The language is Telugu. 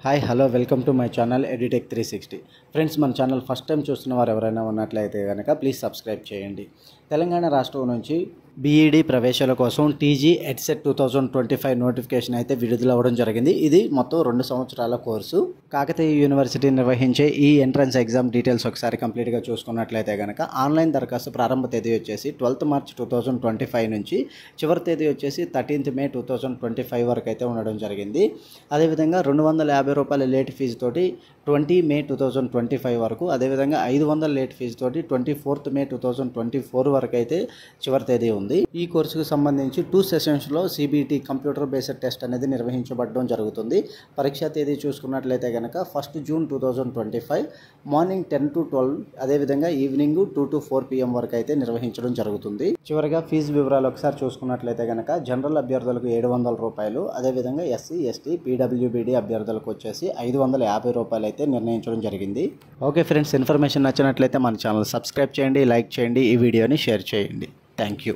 Hi hello welcome to my channel edtech 360. Friends, మన ఛానల్ ఫస్ట్ టైం చూస్తున్న వారు ఎవరైనా ఉన్నట్లయితే కనుక ప్లీజ్ సబ్స్క్రైబ్ చేయండి. తెలంగాణ రాష్ట్రం నుంచి బీఈడీ ప్రవేశాల కోసం టీజీ ఎడ్సెట్ 2025 నోటిఫికేషన్ అయితే విడుదల అవ్వడం జరిగింది. ఇది మొత్తం 2 సంవత్సరాల కోర్సు. కాకతీయ యూనివర్సిటీ నిర్వహించే ఈ ఎంట్రన్స్ ఎగ్జామ్ డీటెయిల్స్ ఒకసారి కంప్లీట్గా చూసుకున్నట్లయితే కనుక ఆన్లైన్ దరఖాస్తు ప్రారంభ తేదీ వచ్చేసి 12th March 2025 నుంచి చివరి తేదీ వచ్చేసి 13th May 2025 వరకు అయితే ఉండడం జరిగింది. అదేవిధంగా ₹250 లేట్ ఫీజు తోటి 20 May 2025 వరకు, అదేవిధంగా 500 లేట్ ఫీజు తోటి 24th May 2024 వరకు అయితే చివరి తేదీ ఉంది. ఈ కోర్సుకు సంబంధించి 2 సెషన్స్లో సిబిటి కంప్యూటర్ బేస్డ్ టెస్ట్ అనేది నిర్వహించబడడం జరుగుతుంది. పరీక్షా తేదీ చూసుకున్నట్లయితే కనుక 1st June 2025 మార్నింగ్ 10 to 12, అదేవిధంగా ఈవినింగ్ 2 to 4 PM వరకు అయితే నిర్వహించడం జరుగుతుంది. చివరిగా ఫీజు వివరాలు ఒకసారి చూసుకున్నట్లయితే కనుక జనరల్ అభ్యర్థులకు ₹700, అదేవిధంగా ఎస్సీ ఎస్టీ పీడబ్ల్యూబీడీ అభ్యర్థులకు వచ్చేసి ₹550 అయితే నిర్ణయించడం జరిగింది. ఓకే ఫ్రెండ్స్, ఇన్ఫర్మేషన్ నచ్చినట్లయితే మన ఛానల్ సబ్స్క్రైబ్ చేయండి, లైక్ చేయండి, ఈ వీడియోని షేర్ చేయండి. Thank you.